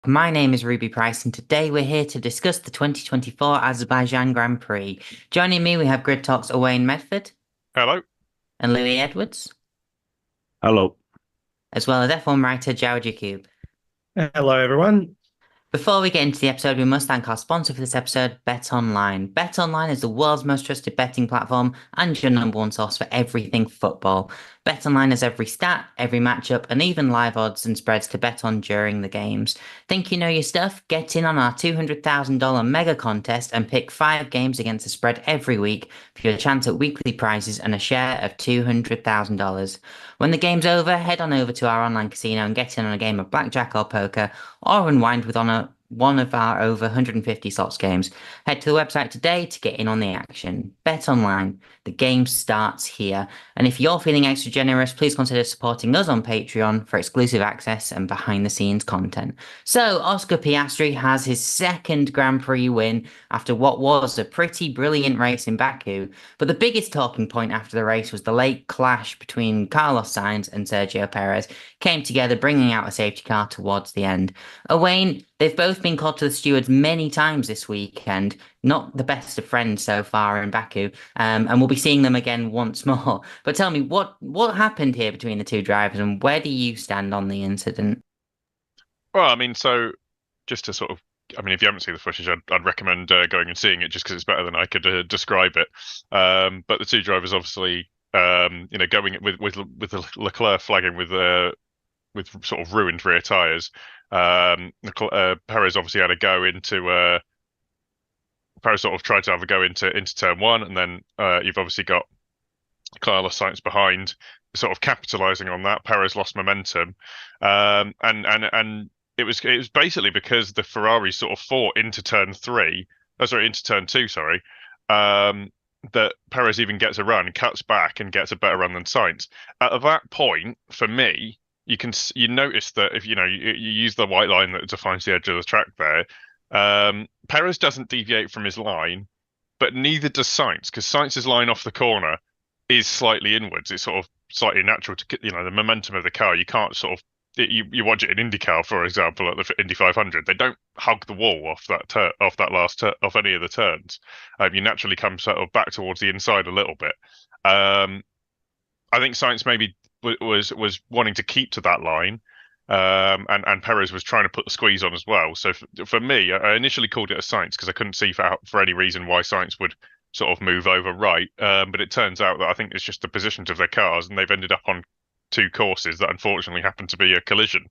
My name is Ruby Price, and today we're here to discuss the 2024 Azerbaijan Grand Prix. Joining me, we have Grid Talk's Owain Medford Hello. and Louis Edwards, Hello. as well as F1 writer Jawad Yaqub. Hello, everyone. Before we get into the episode, we must thank our sponsor for this episode, BetOnline. BetOnline is the world's most trusted betting platform and your number one source for everything football. BetOnline has every stat, every matchup, and even live odds and spreads to bet on during the games. Think you know your stuff? Get in on our $200,000 mega contest and pick 5 games against the spread every week for your chance at weekly prizes and a share of $200,000. When the game's over, head on over to our online casino and get in on a game of blackjack or poker, or unwind with one of our over 150 slots games. Head to the website today to get in on the action. Bet online. The game starts here. And if you're feeling extra generous, please consider supporting us on Patreon for exclusive access and behind the scenes content. So, Oscar Piastri has his second Grand Prix win after what was a pretty brilliant race in Baku. But the biggest talking point after the race was the late clash between Carlos Sainz and Sergio Perez. Came together, bringing out a safety car towards the end. Owain, they've both been called to the stewards many times this weekend. Not the best of friends so far in Baku, and we'll be seeing them again once more. But tell me, what happened here between the two drivers, and where do you stand on the incident? Well, so just to sort of, if you haven't seen the footage, I'd recommend going and seeing it just because it's better than I could describe it. But the two drivers obviously, going with Leclerc flagging with sort of ruined rear tires. Perez obviously had a go into Perez sort of tried to have a go into turn one, and then you've obviously got Carlos Sainz behind, sort of capitalizing on that. Perez lost momentum, and it was basically because the Ferrari sort of fought into into turn two, sorry, that Perez even gets a run, cuts back, and gets a better run than Sainz. At that point, for me, you notice that if you use the white line that defines the edge of the track there, Perez doesn't deviate from his line, but neither does Sainz, because Sainz's line off the corner is slightly inwards. It's sort of slightly natural to the momentum of the car. You can't sort of you watch it in IndyCar, for example, at the Indy 500. They don't hug the wall off off any of the turns. You naturally come sort of back towards the inside a little bit. I think Sainz maybe was wanting to keep to that line, and Perez was trying to put the squeeze on as well. So for me, I initially called it a Sainz because I couldn't see for any reason why Sainz would sort of move over right. But it turns out that I think it's just the positions of their cars, and they've ended up on two courses that unfortunately happen to be a collision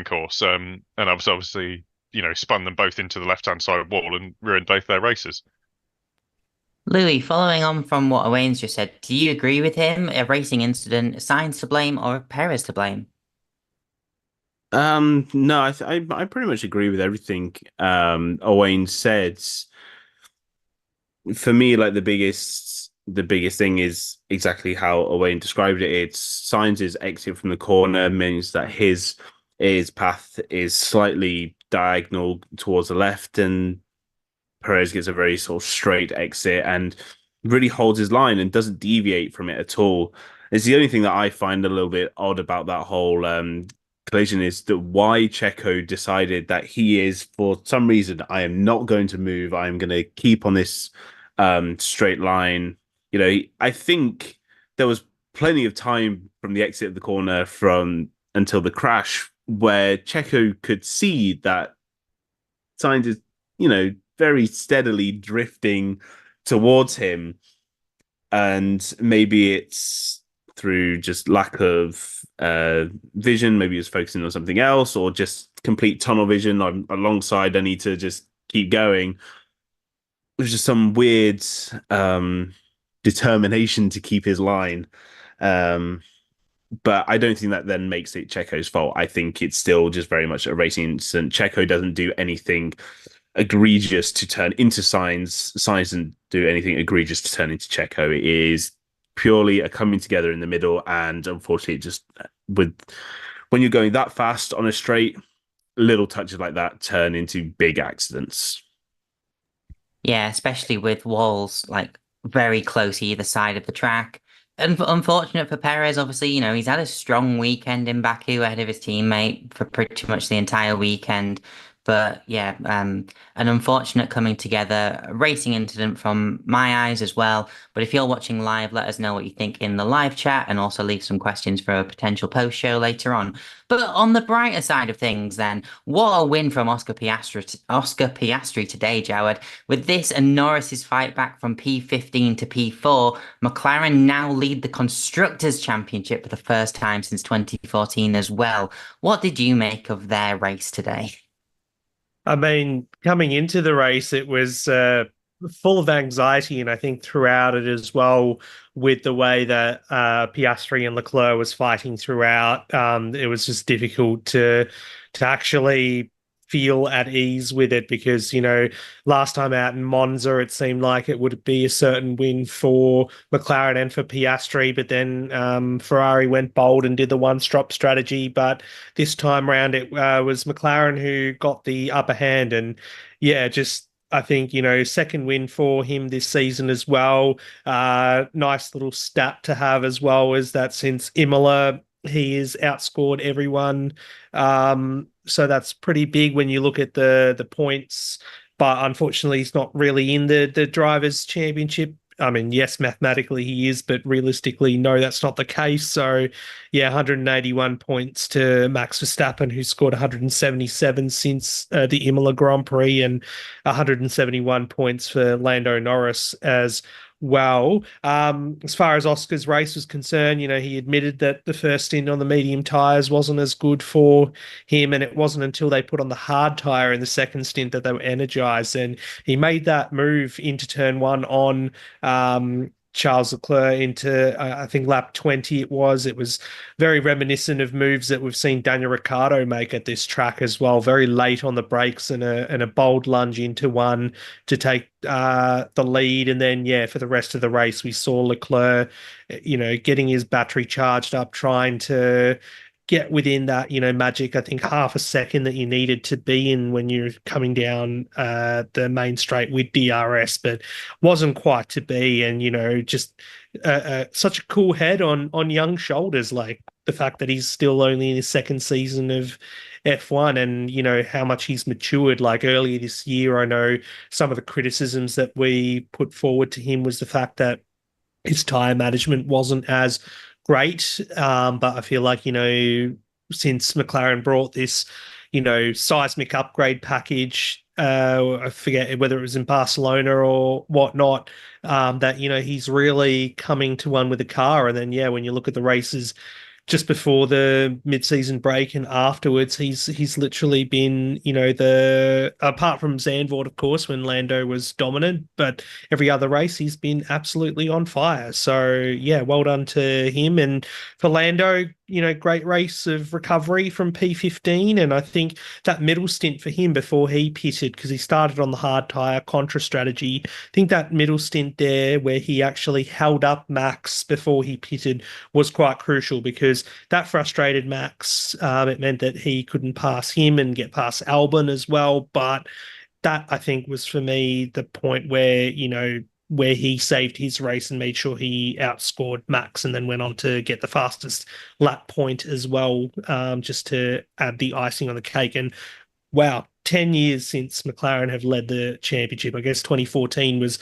course. And I was obviously spun them both into the left-hand side wall and ruined both their races. Louis, following on from what Owain's just said, do you agree with him? A racing incident, Sainz to blame or Perez to blame? No, I pretty much agree with everything Owain said. For me, like the biggest thing is exactly how Owain described it. It's Sainz's exit from the corner means that his path is slightly diagonal towards the left, and Perez gets a very sort of straight exit and really holds his line and doesn't deviate from it at all. It's the only thing that I find a little bit odd about that whole collision is that why Checo decided that he is, for some reason, I am not going to move. I am going to keep on this straight line. I think there was plenty of time from the exit of the corner until the crash where Checo could see that Sainz is, very steadily drifting towards him. And maybe it's through just lack of vision, maybe he's focusing on something else, or just complete tunnel vision. I'm alongside, I need to just keep going. It was just some weird determination to keep his line. But I don't think that then makes it Checo's fault. I think it's still just very much a racing incident. Checo doesn't do anything egregious to turn into Sainz. Sainz doesn't do anything egregious to turn into Checo. It is purely a coming together in the middle, and unfortunately, just when you're going that fast on a straight, little touches like that turn into big accidents. Yeah, especially with walls like very close either side of the track. Unfortunate for Perez, obviously, he's had a strong weekend in Baku ahead of his teammate for pretty much the entire weekend. But yeah, an unfortunate coming together racing incident from my eyes as well. But if you're watching live, let us know what you think in the live chat and also leave some questions for a potential post show later on. But on the brighter side of things, then, what a win from Oscar Piastri today, Jawad. With this and Norris's fight back from P15 to P4, McLaren now lead the Constructors' Championship for the first time since 2014 as well. What did you make of their race today? I mean, coming into the race, it was full of anxiety, and I think throughout it as well, with the way that Piastri and Leclerc was fighting throughout, it was just difficult to actually feel at ease with it because, last time out in Monza, it seemed like it would be a certain win for McLaren and for Piastri, but then Ferrari went bold and did the one-stop strategy. But this time round, it was McLaren who got the upper hand. And yeah, just I think, second win for him this season as well. Nice little stat to have as well is that since Imola, he has outscored everyone. So that's pretty big when you look at the points. But unfortunately, he's not really in the Drivers' Championship. I mean, yes, mathematically he is, but realistically, no, that's not the case. So, yeah, 181 points to Max Verstappen, who scored 177 since the Imola Grand Prix, and 171 points for Lando Norris as well. As far as Oscar's race was concerned, he admitted that the first stint on the medium tyres wasn't as good for him, and it wasn't until they put on the hard tyre in the second stint that they were energized. And he made that move into turn one on Charles Leclerc into, I think, lap 20 it was. It was very reminiscent of moves that we've seen Daniel Ricciardo make at this track as well, very late on the brakes and a bold lunge into one to take the lead. And then, yeah, for the rest of the race, we saw Leclerc, getting his battery charged up, trying to get within that, magic, I think, half a second that you needed to be in when you're coming down the main straight with DRS, but wasn't quite to be. And, just such a cool head on young shoulders, like the fact that he's still only in his second season of F1 and, how much he's matured. Like earlier this year, I know some of the criticisms that we put forward to him was the fact that his tire management wasn't as great. But I feel like, since McLaren brought this, seismic upgrade package, I forget whether it was in Barcelona or whatnot, that, he's really coming to one with the car. And then, yeah, when you look at the races just before the mid-season break and afterwards, he's literally been, apart from Zandvoort, of course, when Lando was dominant, but every other race he's been absolutely on fire. So yeah, well done to him. And for Lando, great race of recovery from P15. And I think that middle stint for him before he pitted, because he started on the hard tyre contra strategy, I think that middle stint there where he actually held up Max before he pitted was quite crucial, because that frustrated Max. It meant that he couldn't pass him and get past Albon as well. But that, I think, was for me the point where, where he saved his race and made sure he outscored Max, and then went on to get the fastest lap point as well, just to add the icing on the cake. And wow, 10 years since McLaren have led the championship. I guess 2014 was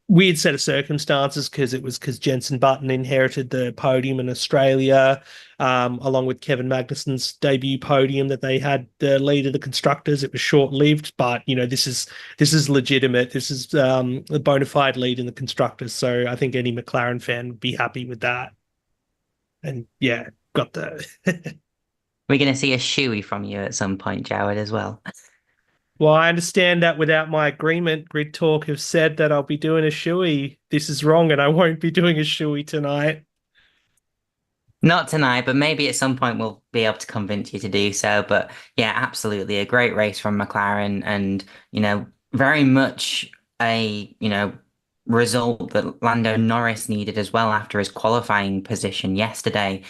weird set of circumstances because Jenson Button inherited the podium in Australia, along with Kevin Magnussen's debut podium that they had the lead of the constructors. It was short-lived, but this is legitimate. This is a bona fide lead in the constructors. So I think any McLaren fan would be happy with that. And yeah, got the. We're going to see a shoey from you at some point, Jawad, as well. Well, I understand that without my agreement, Grid Talk have said that I'll be doing a shoey. This is wrong, and I won't be doing a shoey tonight. Not tonight, but maybe at some point we'll be able to convince you to do so. But yeah, absolutely a great race from McLaren, and very much a result that Lando Norris needed as well after his qualifying position yesterday.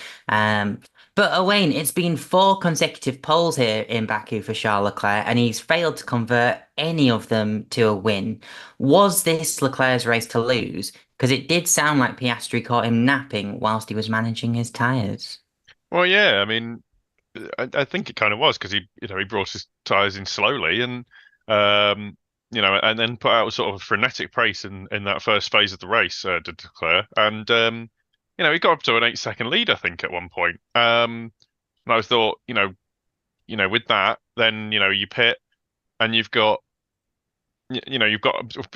But Owain, it's been 4 consecutive poles here in Baku for Charles Leclerc, and he's failed to convert any of them to a win. Was this Leclerc's race to lose? Because it did sound like Piastri caught him napping whilst he was managing his tyres. Well, yeah, I mean, I think it kind of was because he brought his tires in slowly and and then put out sort of a frenetic pace in that first phase of the race, did Leclerc, and he got up to an 8-second lead, I think, at one point. And I thought, with that, then you pit and you've got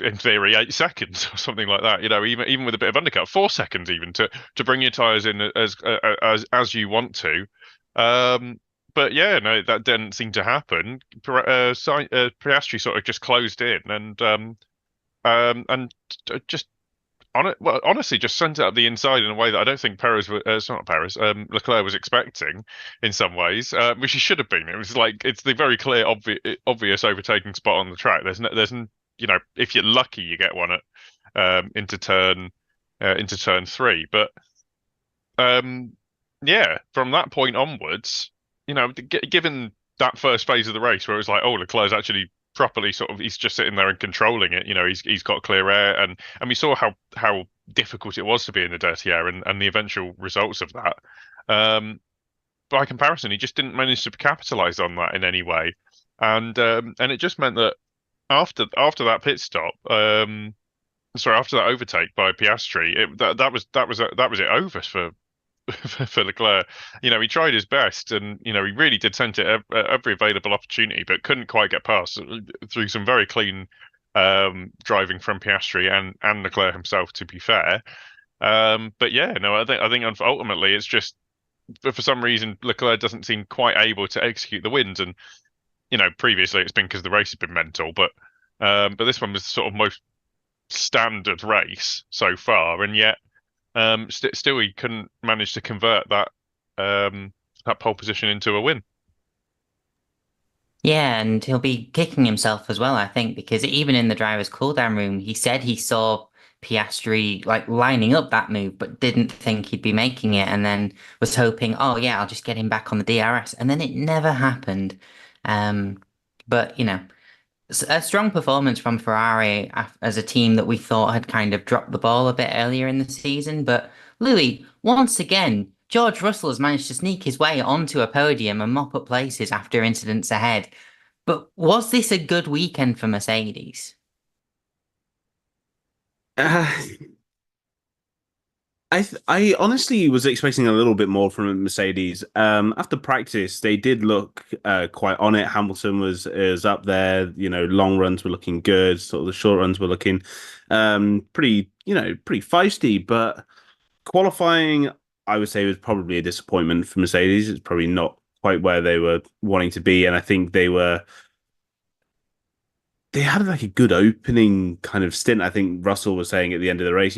in theory 8 seconds or something like that. Even with a bit of undercut, 4 seconds even to bring your tires in as you want to. But yeah, no, that didn't seem to happen. Piastri sort of just closed in and just honestly, just sent it up the inside in a way that I don't think it's not Perez, Leclerc was expecting in some ways, which he should have been. It was like it's the very clear, obvious overtaking spot on the track. If you're lucky, you get one at into turn 3. But yeah, from that point onwards, given that first phase of the race where it was like, oh, Leclerc's actually properly he's just sitting there and controlling it. He's got clear air, and we saw how difficult it was to be in the dirty air and the eventual results of that. By comparison, he just didn't manage to capitalize on that in any way, and it just meant that after that pit stop, after that overtake by Piastri, that was it over for Leclerc. He tried his best and, he really did send it every available opportunity, but couldn't quite get past through some very clean driving from Piastri and Leclerc himself, to be fair. But yeah, no, I think ultimately it's just, for some reason, Leclerc doesn't seem quite able to execute the wins. And, previously it's been because the race has been mental, but this one was the sort of most standard race so far. And yet, still he couldn't manage to convert that pole position into a win. Yeah, and he'll be kicking himself as well, I think, because even in the driver's cooldown room, he said he saw Piastri like lining up that move, but didn't think he'd be making it, and then was hoping, oh yeah, I'll just get him back on the DRS, and then it never happened. But a strong performance from Ferrari as a team that we thought had kind of dropped the ball a bit earlier in the season. But Louis, once again, George Russell has managed to sneak his way onto a podium and mop up places after incidents ahead. But was this a good weekend for Mercedes? I honestly was expecting a little bit more from Mercedes. After practice, they did look quite on it. Hamilton was up there. Long runs were looking good. Sort of the short runs were looking pretty feisty. But qualifying, I would say, was probably a disappointment for Mercedes. It's probably not quite where they were wanting to be, and I think they had like a good opening kind of stint. I think Russell was saying at the end of the race,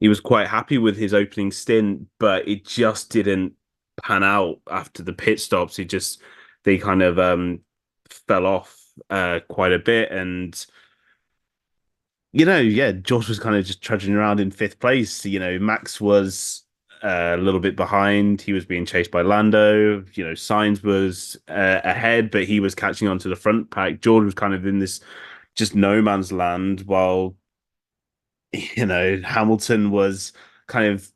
he was quite happy with his opening stint, but it just didn't pan out after the pit stops. They kind of fell off quite a bit. And, George was kind of just trudging around in fifth place. Max was a little bit behind. He was being chased by Lando. Sainz was ahead, but he was catching on to the front pack. George was kind of in this just no man's land, while Hamilton was kind of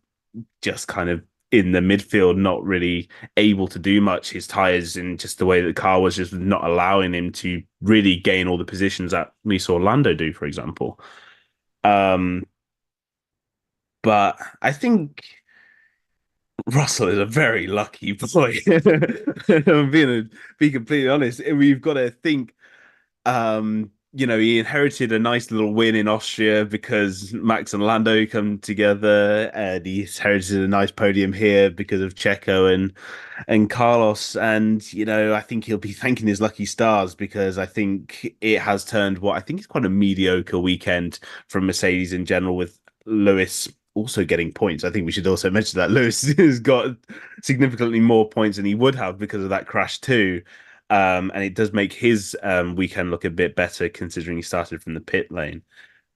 in the midfield, not really able to do much. His tires and just the way that the car was just not allowing him to really gain all the positions that we saw Lando do, for example. But I think Russell is a very lucky boy. I'm being completely honest. We've got to think, he inherited a nice little win in Austria because Max and Lando come together, and he inherited a nice podium here because of Checo and Carlos. And I think he'll be thanking his lucky stars, because I think it has turned what I think is quite a mediocre weekend from Mercedes in general, with Lewis also getting points. I think we should also mention that Lewis has got significantly more points than he would have because of that crash too. And it does make his weekend look a bit better, considering he started from the pit lane.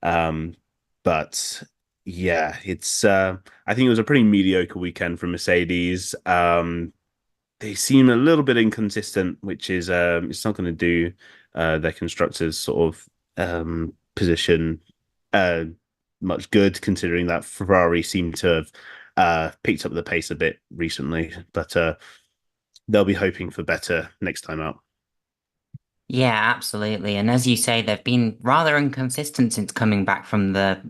But yeah, it's I think it was a pretty mediocre weekend for Mercedes. They seem a little bit inconsistent, which is it's not going to do their constructors sort of position much good, considering that Ferrari seem to have picked up the pace a bit recently. But they'll be hoping for better next time out. Yeah, absolutely. And as you say, they've been rather inconsistent since coming back from the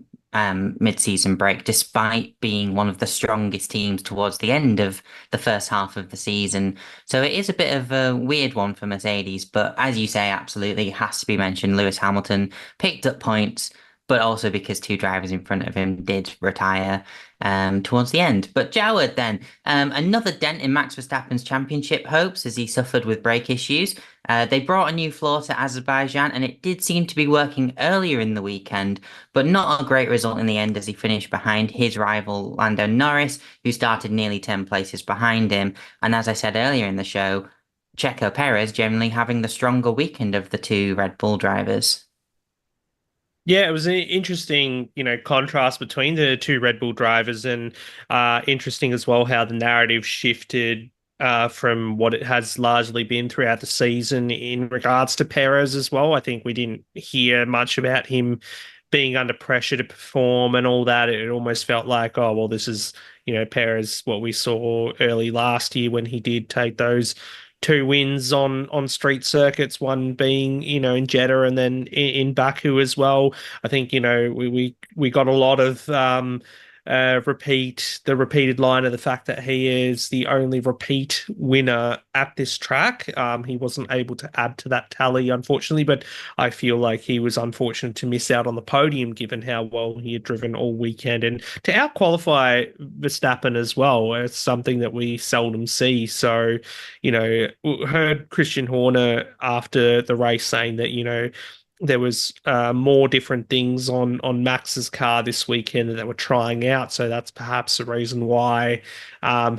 mid-season break, despite being one of the strongest teams towards the end of the first half of the season. So it is a bit of a weird one for Mercedes, but as you say, absolutely it has to be mentioned. Lewis Hamilton picked up points, but also because two drivers in front of him did retire towards the end. But Jawad then, another dent in Max Verstappen's championship hopes as he suffered with brake issues. They brought a new floor to Azerbaijan, and it did seem to be working earlier in the weekend, but not a great result in the end as he finished behind his rival Lando Norris, who started nearly 10 places behind him. And as I said earlier in the show, Checo Perez generally having the stronger weekend of the two Red Bull drivers. Yeah, it was an interesting, contrast between the two Red Bull drivers, and interesting as well how the narrative shifted from what it has largely been throughout the season in regards to Perez as well. I think we didn't hear much about him being under pressure to perform and all that. It almost felt like, oh, well, this is, Perez, what we saw early last year when he did take those two wins on street circuits, one being, in Jeddah and then in Baku as well. I think, we got a lot of repeated line of the fact that he is the only repeat winner at this track. He wasn't able to add to that tally, unfortunately, but I feel like he was unfortunate to miss out on the podium given how well he had driven all weekend. And to out-qualify Verstappen as well, it's something that we seldom see. So, heard Christian Horner after the race saying that, there was more different things on Max's car this weekend that they were trying out. So that's perhaps the reason why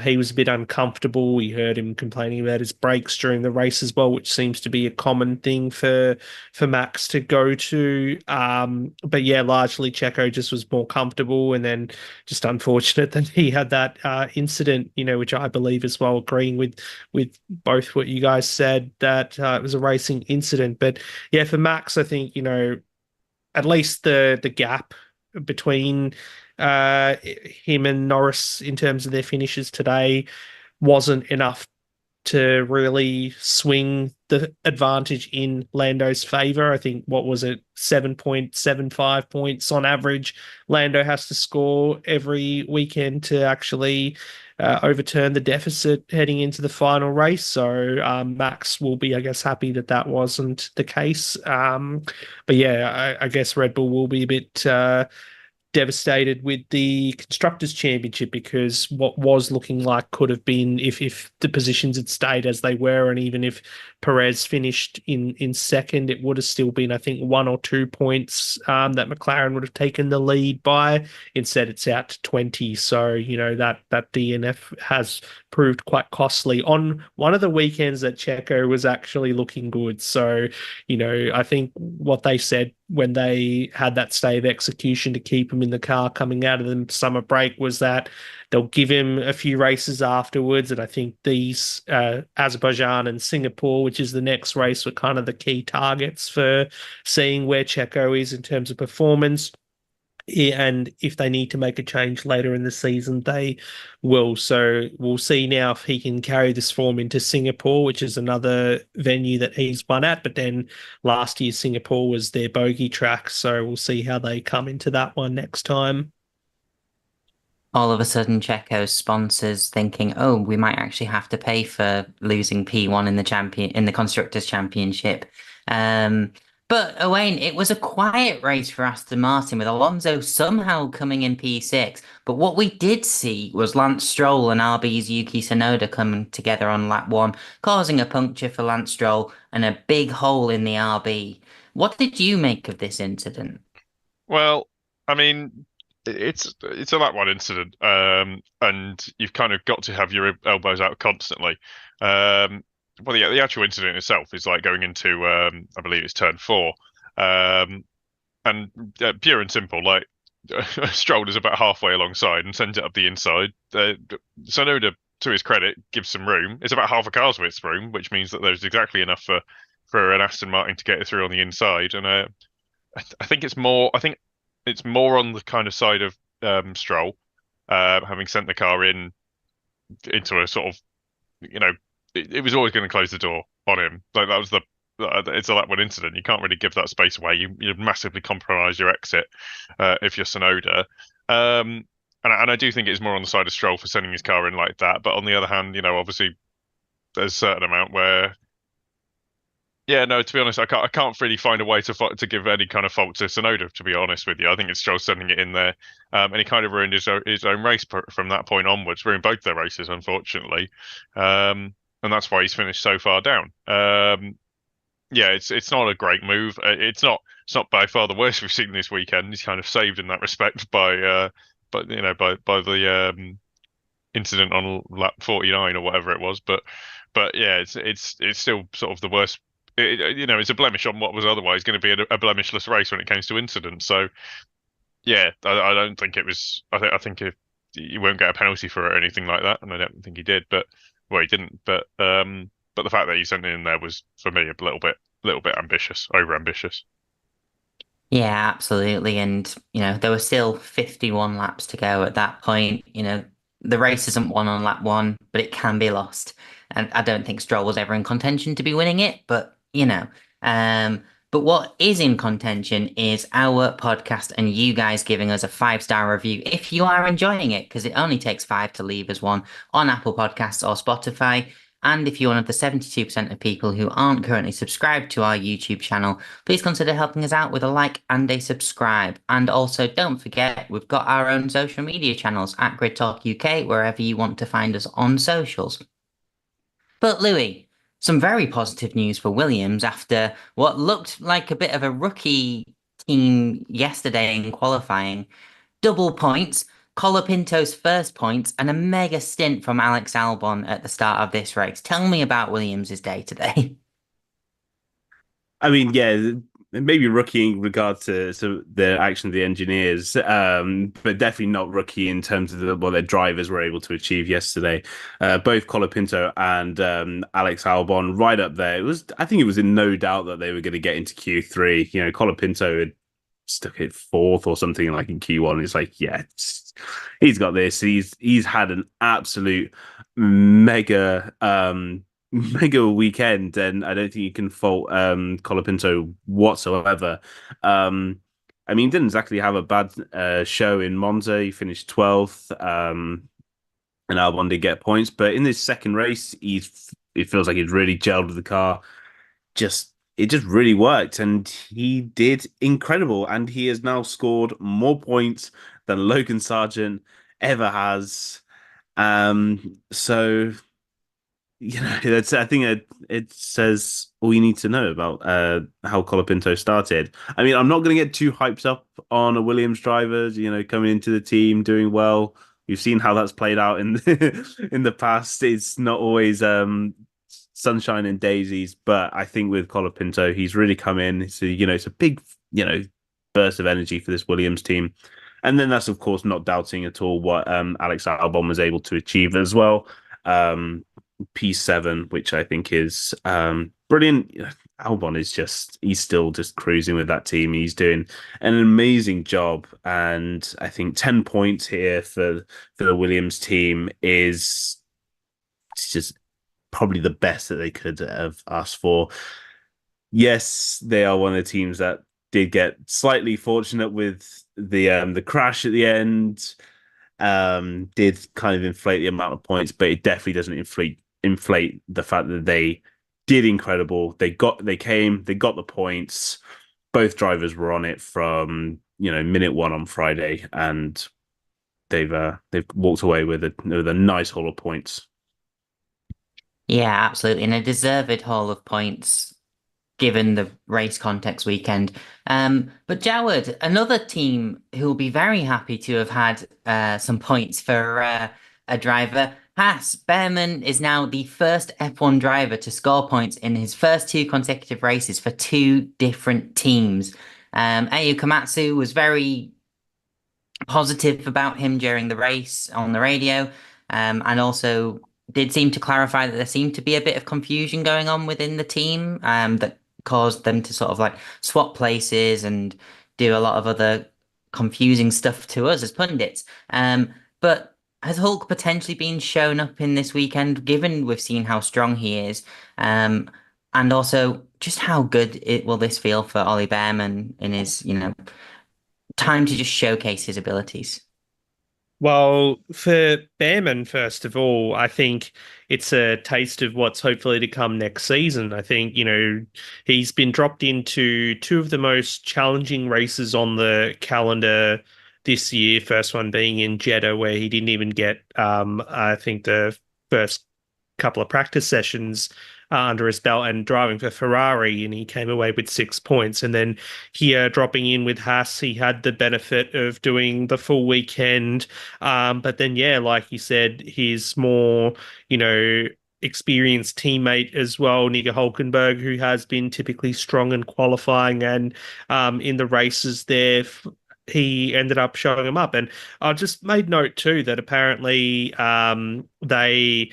he was a bit uncomfortable. We heard him complaining about his brakes during the race as well, which seems to be a common thing for Max to go to. But yeah, largely Checo just was more comfortable, and then just unfortunate that he had that incident, which I believe as well, agreeing with both what you guys said, that it was a racing incident. But yeah, for Max, I think, at least the gap between him and Norris in terms of their finishes today wasn't enough to really swing the advantage in Lando's favor. I think, what was it, 7.75 points on average Lando has to score every weekend to actually overturn the deficit heading into the final race. So Max will be, I guess, happy that that wasn't the case. But yeah, I guess Red Bull will be a bit devastated with the Constructors' Championship, because what was looking like could have been, if the positions had stayed as they were, and even if Perez finished in second, it would have still been, I think, 1 or 2 points that McLaren would have taken the lead by. Instead, it's out to 20. So, that DNF has proved quite costly on one of the weekends that Checo was actually looking good. So, I think what they said when they had that stay of execution to keep him in the car coming out of the summer break was that they'll give him a few races afterwards. And I think these Azerbaijan and Singapore, which is the next race, were kind of the key targets for seeing where Checo is in terms of performance. And if they need to make a change later in the season, they will. So we'll see now if he can carry this form into Singapore, which is another venue that he's won at. But then last year, Singapore was their bogey track. So we'll see how they come into that one next time. All of a sudden, Checo's sponsors thinking, "Oh, we might actually have to pay for losing P1 in the Constructors' Championship." But Owain, it was a quiet race for Aston Martin, with Alonso somehow coming in P6. But what we did see was Lance Stroll and RB's Yuki Tsunoda coming together on lap one, causing a puncture for Lance Stroll and a big hole in the RB. What did you make of this incident? Well, I mean, it's a lap one incident, and you've kind of got to have your elbows out constantly. Well, the actual incident itself is like going into, I believe it's turn 4, and pure and simple, like Stroll is about halfway alongside and sends it up the inside. Sonoda, to his credit, gives some room. It's about half a car's width room, which means that there's exactly enough for an Aston Martin to get it through on the inside. And I think it's more. I think it's more on the kind of side of Stroll, having sent the car into a sort of, it was always going to close the door on him. Like that was it's a lap one incident. You can't really give that space away. You'd massively compromise your exit if you're Sonoda. And I do think it's more on the side of Stroll for sending his car in like that. But on the other hand, obviously there's a certain amount where, yeah, no, to be honest, I can't really find a way to give any kind of fault to Sonoda, to be honest with you. I think it's Stroll sending it in there, and he kind of ruined his own race from that point onwards, ruined both their races, unfortunately, and that's why he's finished so far down. Yeah, it's not a great move. It's not by far the worst we've seen this weekend. He's kind of saved in that respect by the incident on lap 49 or whatever it was. But yeah, it's still sort of the worst. It's a blemish on what was otherwise going to be a blemishless race when it comes to incidents. So yeah, I don't think it was. I think if you won't get a penalty for it or anything like that, and I don't think he did. But well, he didn't. But the fact that he sent it in there was, for me, a little bit ambitious, over ambitious. Yeah, absolutely. And, there were still 51 laps to go at that point. The race isn't won on lap one, but it can be lost. And I don't think Stroll was ever in contention to be winning it, but, but what is in contention is our podcast and you guys giving us a 5-star review if you are enjoying it, because it only takes 5 to leave us one on Apple Podcasts or Spotify. And if you're one of the 72% of people who aren't currently subscribed to our YouTube channel, please consider helping us out with a like and a subscribe. And also, don't forget, we've got our own social media channels at Grid Talk UK, wherever you want to find us on socials. But Louis, some very positive news for Williams after what looked like a bit of a rookie team yesterday in qualifying. Double points, Colapinto's first points, and a mega stint from Alex Albon at the start of this race. Tell me about Williams' day today. I mean, yeah, maybe rookie in regard to the action of the engineers, but definitely not rookie in terms of what their drivers were able to achieve yesterday. Both Colapinto and Alex Albon right up there. I think it was in no doubt that they were going to get into Q3. Colapinto had stuck it fourth or something like in Q1. It's like, yeah, he's got this. He's had an absolute mega weekend, and I don't think you can fault Colapinto whatsoever. I mean, he didn't exactly have a bad show in Monza. He finished 12th, and Albon did get points. But in this second race, it feels like he's really gelled with the car. It just really worked, and he did incredible. And he has now scored more points than Logan Sargent ever has. So, I think it says all you need to know about how Colapinto started. I mean, I'm not going to get too hyped up on a Williams driver, coming into the team, doing well. We've seen how that's played out in the past. It's not always sunshine and daisies, but I think with Colapinto, he's really come in. It's a big, burst of energy for this Williams team. And then that's, of course, not doubting at all what Alex Albon was able to achieve as well. P7, which I think is brilliant. Albon he's still just cruising with that team. He's doing an amazing job. And I think 10 points here for the Williams team is just probably the best that they could have asked for. Yes, they are one of the teams that did get slightly fortunate with the crash at the end. Did kind of inflate the amount of points, but it definitely doesn't inflate the fact that they did incredible. They got the points. Both drivers were on it from minute one on Friday, and they've walked away with a nice haul of points. Yeah, absolutely. And a deserved haul of points given the race context weekend. But Jawad, another team who will be very happy to have had some points for a driver. Haas, Bearman is now the first F1 driver to score points in his first 2 consecutive races for 2 different teams. Ayu Komatsu was very positive about him during the race on the radio, and also did seem to clarify that there seemed to be a bit of confusion going on within the team that caused them to sort of like swap places and do a lot of other confusing stuff to us as pundits. But has Hulk potentially been shown up in this weekend, given we've seen how strong he is? And also just how good will this feel for Ollie Bearman in his, time to just showcase his abilities? Well, for Bearman, first of all, I think it's a taste of what's hopefully to come next season. I think, he's been dropped into two of the most challenging races on the calendar this year. First one being in Jeddah, where he didn't even get, I think, the first couple of practice sessions under his belt, and driving for Ferrari, and he came away with 6 points. And then here, dropping in with Haas, he had the benefit of doing the full weekend. But then, yeah, like you said, his more, experienced teammate as well, Nico Hulkenberg, who has been typically strong in qualifying and in the races there. He ended up showing him up. And I just made note too that apparently they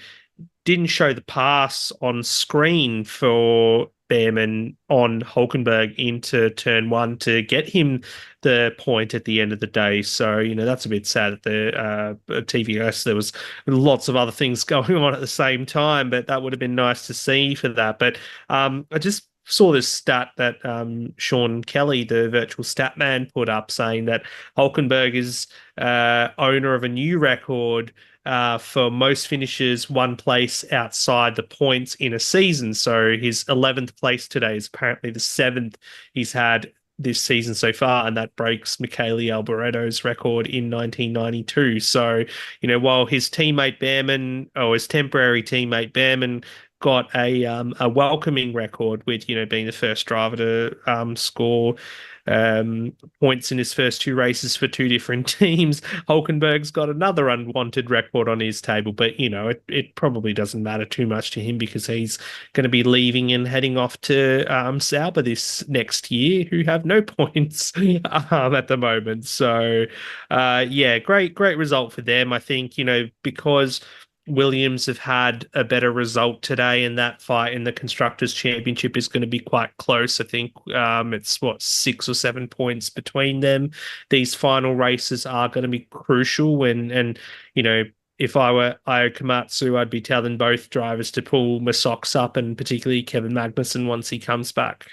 didn't show the pass on screen for Bearman on Hulkenberg into turn one to get him the point at the end of the day. So, that's a bit sad at the TVS. There was lots of other things going on at the same time, but that would have been nice to see for that. But I just saw this stat that Sean Kelly, the virtual stat man, put up saying that Hulkenberg is owner of a new record for most finishes one place outside the points in a season. So his 11th place today is apparently the 7th he's had this season so far, and that breaks Michele Alboretto's record in 1992. So, while his teammate Bearman, or his temporary teammate Bearman, got a welcoming record with, being the first driver to score points in his first two races for two different teams. Hulkenberg's got another unwanted record on his table, but it probably doesn't matter too much to him because he's going to be leaving and heading off to Sauber this next year, who have no points at the moment. So yeah, great result for them. I think because Williams have had a better result today, and that fight in the Constructors' Championship is going to be quite close. I think it's 6 or 7 points between them. These final races are going to be crucial, and if I were Io Komatsu, I'd be telling both drivers to pull my socks up, and particularly Kevin Magnussen once he comes back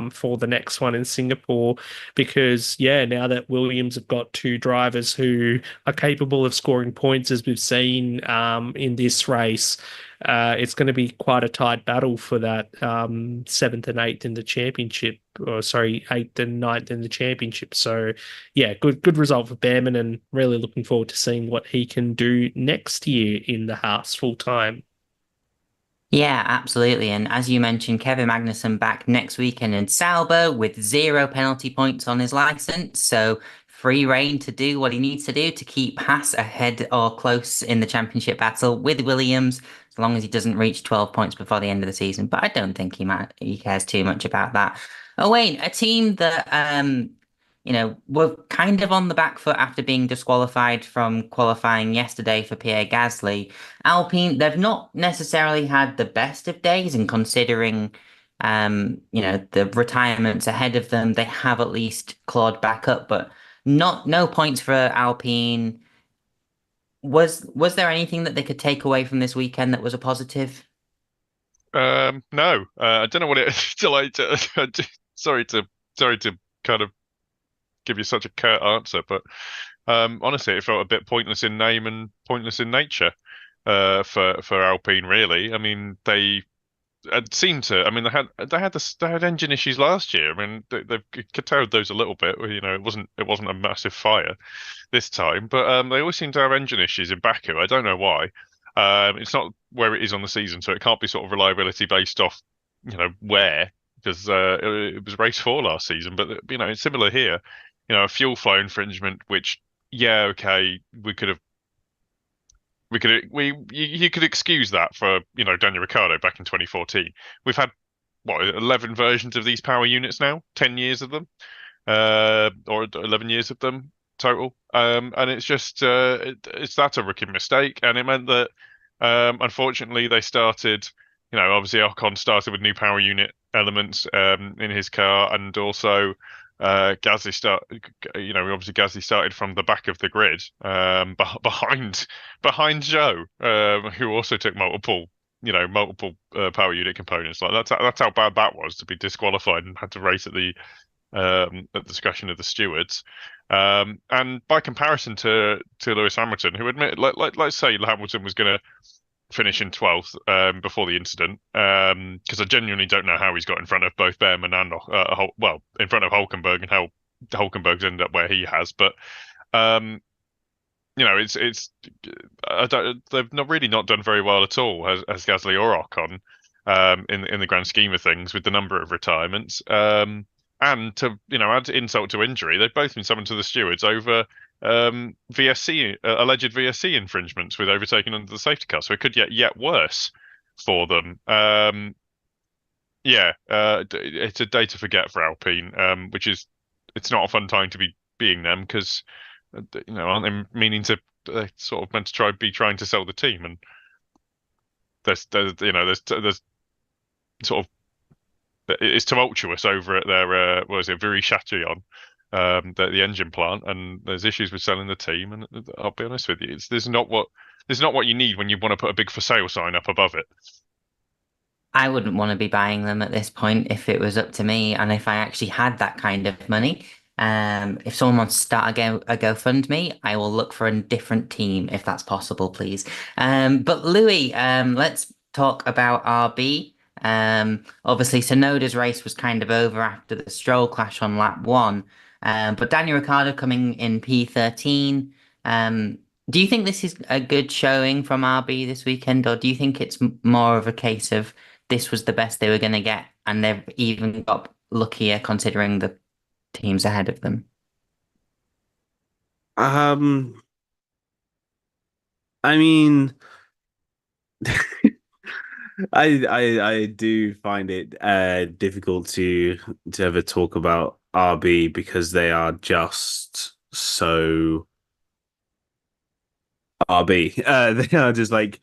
for the next one in Singapore, because now that Williams have got two drivers who are capable of scoring points, as we've seen in this race, it's going to be quite a tight battle for that 7th and 8th in the championship. Or sorry, 8th and 9th in the championship. So yeah, good result for Bearman, and really looking forward to seeing what he can do next year in the Haas full time. Yeah, absolutely. And as you mentioned, Kevin Magnussen back next weekend in Sauber with 0 penalty points on his license. So free reign to do what he needs to do to keep Haas ahead or close in the championship battle with Williams, as long as he doesn't reach 12 points before the end of the season. But I don't think he cares too much about that. Owain, a team that were kind of on the back foot after being disqualified from qualifying yesterday for Pierre Gasly. Alpine, they've not necessarily had the best of days, and considering the retirements ahead of them, they have at least clawed back up, but no points for Alpine. Was there anything that they could take away from this weekend that was a positive? No, I don't know what it is to like. Sorry to kind of give you such a curt answer, but honestly, it felt a bit pointless in name and pointless in nature for Alpine. Really, I mean, they seemed to. I mean, they had engine issues last year. I mean, they've curtailed those a little bit. It wasn't a massive fire this time, but they always seem to have engine issues in Baku. I don't know why. It's not where it is on the season, so it can't be sort of reliability based off, where, because it was race 4 last season. But it's similar here. A fuel flow infringement, which okay, you could excuse that for Daniel Ricciardo back in 2014. We've had 11 versions of these power units now, 10 years of them, or 11 years of them total. And it's just that's a rookie mistake, and it meant that unfortunately they started. Obviously Ocon started with new power unit elements in his car, and also Gasly obviously Gasly started from the back of the grid, behind Joe, who also took multiple power unit components. Like that's how bad that was, to be disqualified and had to race at the discretion of the stewards. And by comparison to Lewis Hamilton, who let's say Hamilton was going to finish in 12th before the incident, because I genuinely don't know how he's got in front of both Bearman and in front of Hulkenberg, and how Hulkenberg's ended up where he has. But they've not done very well at all as Gasly or Ocon, in the grand scheme of things, with the number of retirements. And to add insult to injury, they've both been summoned to the stewards over alleged VSC infringements with overtaking under the safety car. So it could get yet worse for them. It's a day to forget for Alpine, it's not a fun time to be being them, because aren't they meaning to sort of meant to trying to sell the team, and there's sort of, it's tumultuous over at their Viry-Châtillon, the engine plant, and there's issues with selling the team. And I'll be honest with you, there's not what you need when you want to put a big for sale sign up above it. I wouldn't want to be buying them at this point if it was up to me, and if I actually had that kind of money. If someone wants to start a GoFundMe, I will look for a different team if that's possible, please. But Louis, let's talk about RB. Obviously Tsunoda's race was kind of over after the Stroll clash on lap 1. But Daniel Ricciardo coming in P13. Do you think this is a good showing from RB this weekend, or do you think it's more of a case of this was the best they were going to get, and they've even got luckier considering the teams ahead of them? I mean, I do find it difficult to ever talk about RB, because they are just so RB. They are just like,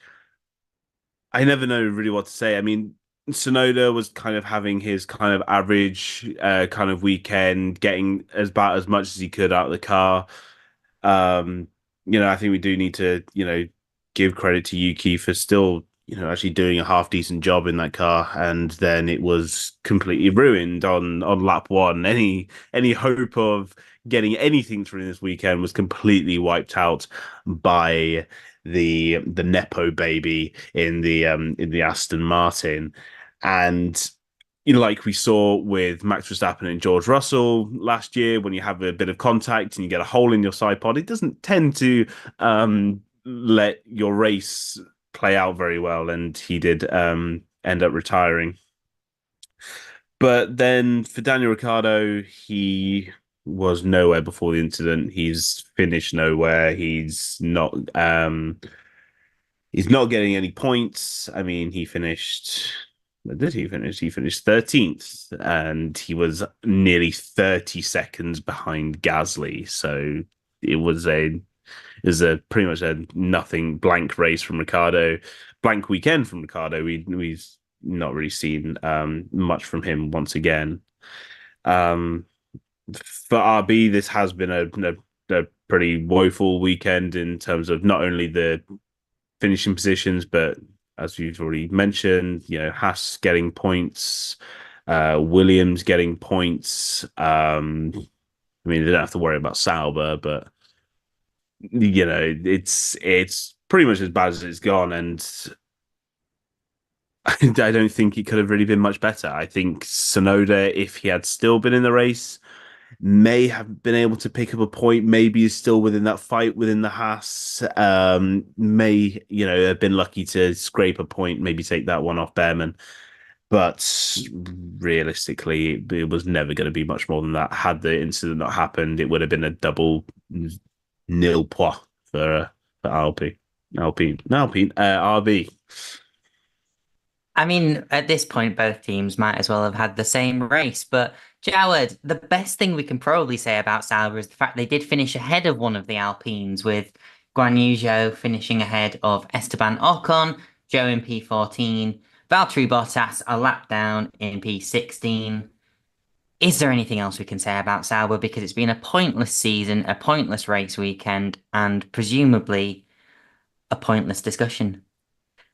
I never know really what to say. I mean, Tsunoda was kind of having his kind of average kind of weekend, getting about as much as he could out of the car. I think we do need to, give credit to Yuki for still, actually doing a half decent job in that car, and then it was completely ruined on lap 1. Any hope of getting anything through this weekend was completely wiped out by the Nepo baby in the Aston Martin. And like we saw with Max Verstappen and George Russell last year, when you have a bit of contact and you get a hole in your side pod, it doesn't tend to let your race play out very well, and he did end up retiring. But then for Daniel Ricciardo, he was nowhere before the incident. He's finished nowhere. He's not getting any points. I mean, he finished. Where did he finish? He finished 13th, and he was nearly 30 seconds behind Gasly. So it was pretty much a nothing, blank race from Ricciardo, blank weekend from Ricciardo. We've not really seen much from him once again. For RB, this has been a pretty woeful weekend in terms of not only the finishing positions, but as you've already mentioned, Haas getting points, Williams getting points. I mean, they don't have to worry about Sauber, but it's pretty much as bad as it's gone, and I don't think it could have really been much better. I think Tsunoda, if he had still been in the race, may have been able to pick up a point. Maybe he's still within that fight within the Haas. May have been lucky to scrape a point, maybe take that one off Bearman. But realistically, it was never going to be much more than that. Had the incident not happened, it would have been a double nil point for Alpine, RB. I mean, at this point, both teams might as well have had the same race. But Jawad, the best thing we can probably say about Sauber is the fact they did finish ahead of one of the Alpines, with Guan Yu Zhou finishing ahead of Esteban Ocon, Zhou in P14, Valtteri Bottas a lap down in P16. Is there anything else we can say about Sauber? Because it's been a pointless season, a pointless race weekend, and presumably a pointless discussion.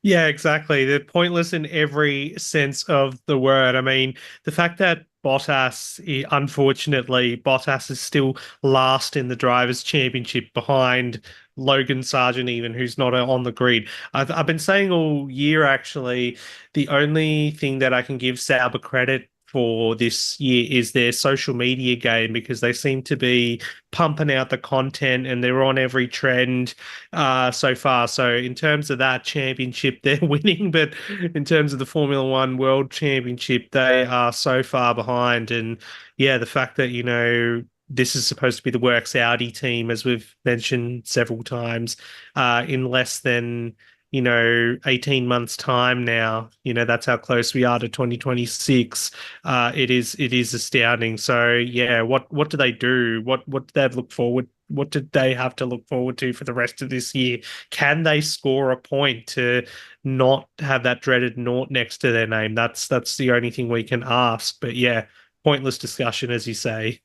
Yeah, exactly. They're pointless in every sense of the word. I mean, the fact that unfortunately, Bottas is still last in the Drivers' Championship behind Logan Sargent, even who's not on the grid. I've been saying all year, actually, the only thing that I can give Sauber credit for this year is their social media game, because they seem to be pumping out the content and they're on every trend so far. So in terms of that championship, they're winning, but in terms of the Formula One World Championship, they are so far behind. And yeah, the fact that, this is supposed to be the works Audi team, as we've mentioned several times, in less than 18 months time now, that's how close we are to 2026. It is astounding. So yeah, what do they do? What do they look forward? What did they have to look forward to for the rest of this year? Can they score a point to not have that dreaded naught next to their name? That's the only thing we can ask. But yeah, pointless discussion, as you say.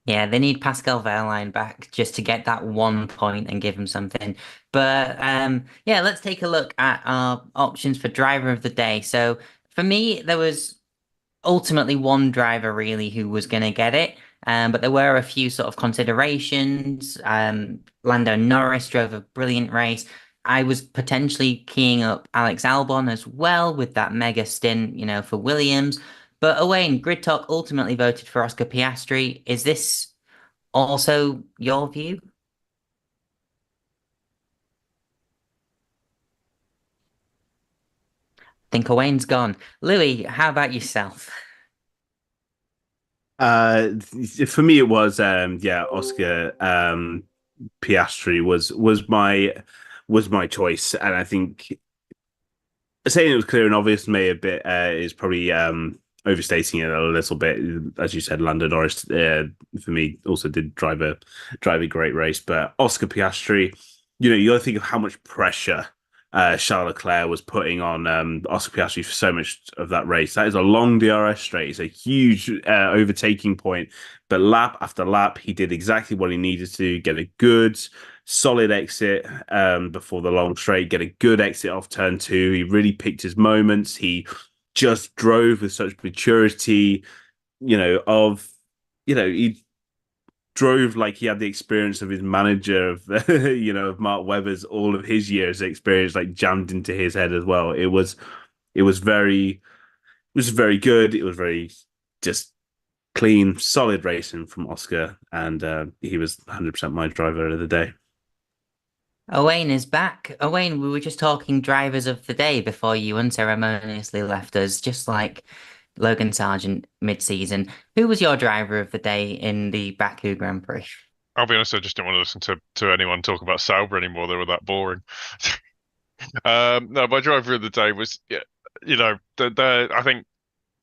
Yeah, they need Pascal Wehrlein back just to get that 1 point and give him something. But yeah, let's take a look at our options for driver of the day. So for me, there was ultimately one driver really who was going to get it. But there were a few sort of considerations. Lando Norris drove a brilliant race. I was potentially keying up Alex Albon as well with that mega stint, for Williams. But Owain, Grid Talk ultimately voted for Oscar Piastri. Is this also your view? I think Owain's gone. Louis, how about yourself? Uh, for me, it was Oscar Piastri was my choice, and I think saying it was clear and obvious may a bit is probably overstating it a little bit. As you said, Lando Norris for me also did drive a great race, but Oscar Piastri, you got to think of how much pressure Charles Leclerc was putting on Oscar Piastri for so much of that race. That is a long DRS straight. It's a huge overtaking point, but lap after lap, he did exactly what he needed to get a good solid exit before the long straight, get a good exit off turn two. He really picked his moments. He just drove with such maturity, he drove like he had the experience of his manager of Mark Webber's all of his years experience like jammed into his head as well. It was very good. It was very just clean, solid racing from Oscar, and he was 100% my driver of the day. Owain is back. Owain, we were just talking drivers of the day before you unceremoniously left us, just like Logan Sargent mid-season. Who was your driver of the day in the Baku Grand Prix? I'll be honest, I just didn't want to listen to anyone talk about Sauber anymore. They were that boring. No, my driver of the day was, yeah, I think,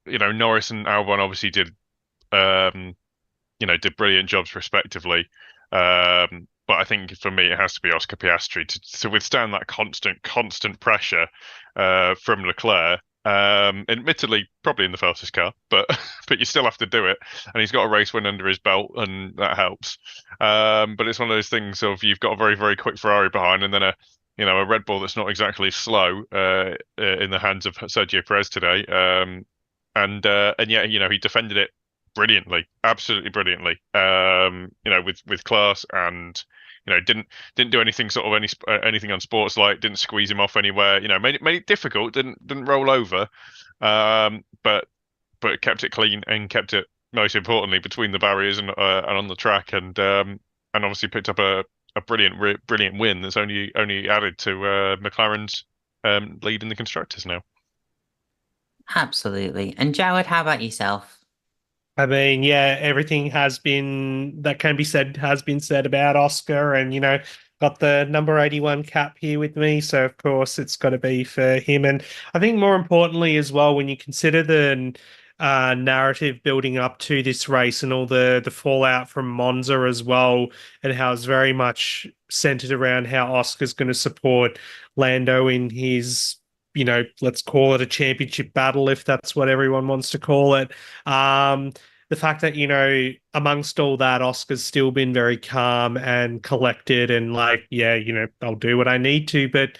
Norris and Albon obviously um, did brilliant jobs respectively. But I think for me, it has to be Oscar Piastri to withstand that constant pressure from Leclerc. Admittedly, probably in the fastest car, but but you still have to do it, and he's got a race win under his belt, and that helps. But it's one of those things of you've got a very very quick Ferrari behind, and then a Red Bull that's not exactly slow in the hands of Sergio Perez today. And yet he defended it brilliantly, absolutely brilliantly. With class, and didn't do anything sort of anything unsportsmanlike. Didn't squeeze him off anywhere. Made it difficult. Didn't roll over. But kept it clean and kept it most importantly between the barriers and on the track, and obviously picked up a brilliant win that's only added to McLaren's lead in the constructors now. Absolutely. And Jawad, how about yourself? I mean, yeah, everything that can be said has been said about Oscar, and got the number 81 cap here with me, so of course it's got to be for him. And I think more importantly as well, when you consider the narrative building up to this race and all the fallout from Monza as well, and how it's very much centered around how Oscar's going to support Lando in his let's call it a championship battle if that's what everyone wants to call it. The fact that, amongst all that, Oscar's still been very calm and collected and like, yeah, I'll do what I need to, but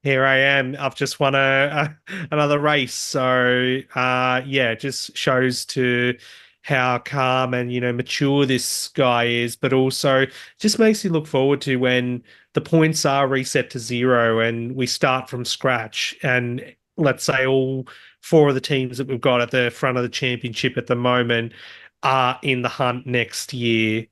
here I am. I've just won another race. So, yeah, it just shows to how calm and, mature this guy is, but also just makes you look forward to when the points are reset to 0 and we start from scratch. And let's say all 4 of the teams that we've got at the front of the championship at the moment are in the hunt next year.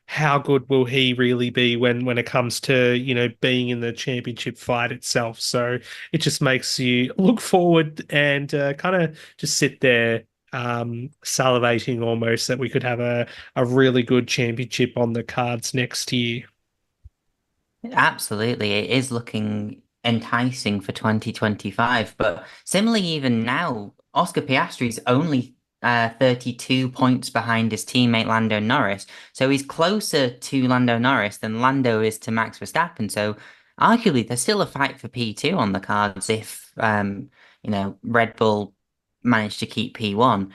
How good will he really be when it comes to, being in the championship fight itself? So it just makes you look forward and kind of just sit there salivating almost that we could have a really good championship on the cards next year. Absolutely. It is looking enticing for 2025. But similarly, even now, Oscar Piastri's only 32 points behind his teammate Lando Norris. So he's closer to Lando Norris than Lando is to Max Verstappen. So arguably, there's still a fight for P2 on the cards if, Red Bull managed to keep P1.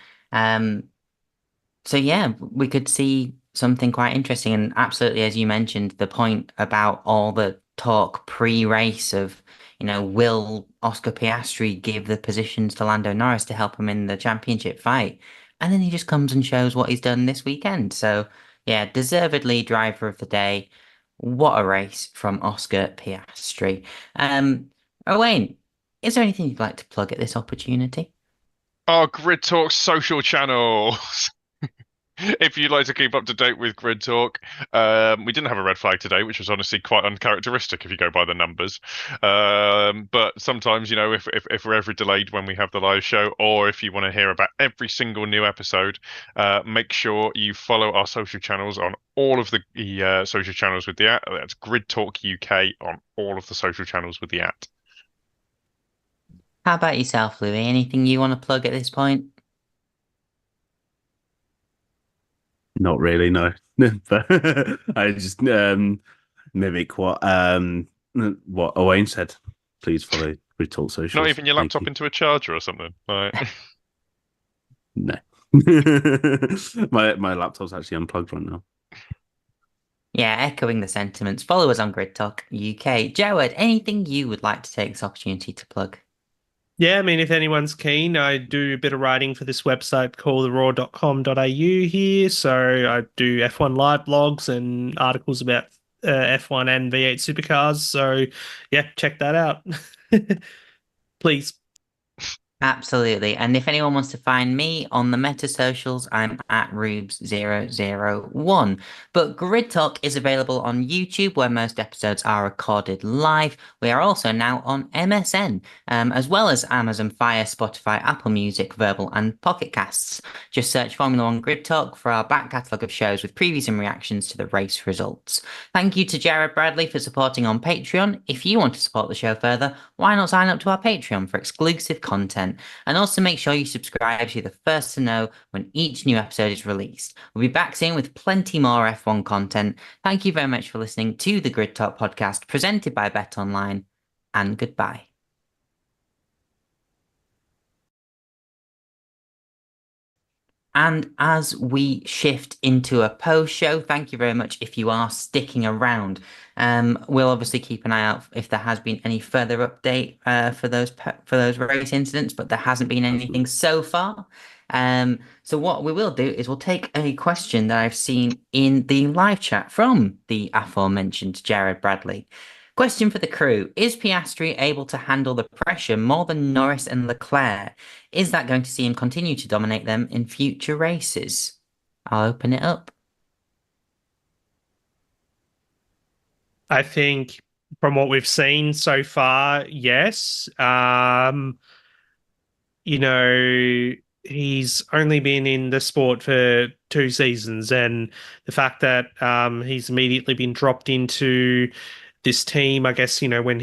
So yeah, we could see something quite interesting. And absolutely, as you mentioned, the point about all the talk pre-race of, will Oscar Piastri give the positions to Lando Norris to help him in the championship fight? And then he just comes and shows what he's done this weekend. So yeah, deservedly driver of the day. What a race from Oscar Piastri. Owain, is there anything you'd like to plug at this opportunity? Our Grid Talk social channels. If you'd like to keep up to date with Grid Talk, we didn't have a red flag today, which was honestly quite uncharacteristic if you go by the numbers. But sometimes, if we're ever delayed when we have the live show, or if you want to hear about every single new episode, make sure you follow our social channels on all of the social channels with the @ That's Grid Talk UK on all of the social channels with the @. How about yourself, Louis? Anything you want to plug at this point? Not really, no. But I just mimic what Owain said. Please follow Grid Talk Socials. Not even your laptop into a charger or something. Like... No. My laptop's actually unplugged right now. Yeah, echoing the sentiments. Follow us on Grid Talk UK. Jawad, anything you would like to take this opportunity to plug? Yeah, I mean, if anyone's keen, I do a bit of writing for this website called theraw.com.au here. So I do F1 live blogs and articles about F1 and V8 supercars. So yeah, check that out. Please. Absolutely. And if anyone wants to find me on the meta socials, I'm at Rubes001. But Grid Talk is available on YouTube, where most episodes are recorded live. We are also now on MSN, as well as Amazon Fire, Spotify, Apple Music, Verbal, and Pocket Casts. Just search Formula One Grid Talk for our back catalogue of shows with previews and reactions to the race results. Thank you to Jared Bradley for supporting on Patreon. If you want to support the show further, why not sign up to our Patreon for exclusive content? And also make sure you subscribe so you're the first to know when each new episode is released. We'll be back soon with plenty more F1 content. Thank you very much for listening to the Grid Talk podcast presented by Bet Online, and goodbye. And as we shift into a post show, thank you very much if you are sticking around. We'll obviously keep an eye out if there has been any further update for those race incidents, but there hasn't been anything so far. So what we will do is we'll take a question that I've seen in the live chat from the aforementioned Jared Bradley. Question for the crew. Is Piastri able to handle the pressure more than Norris and Leclerc? Is that going to see him continue to dominate them in future races? I'll open it up. I think from what we've seen so far, yes. He's only been in the sport for 2 seasons, and the fact that he's immediately been dropped into this team, I guess, when he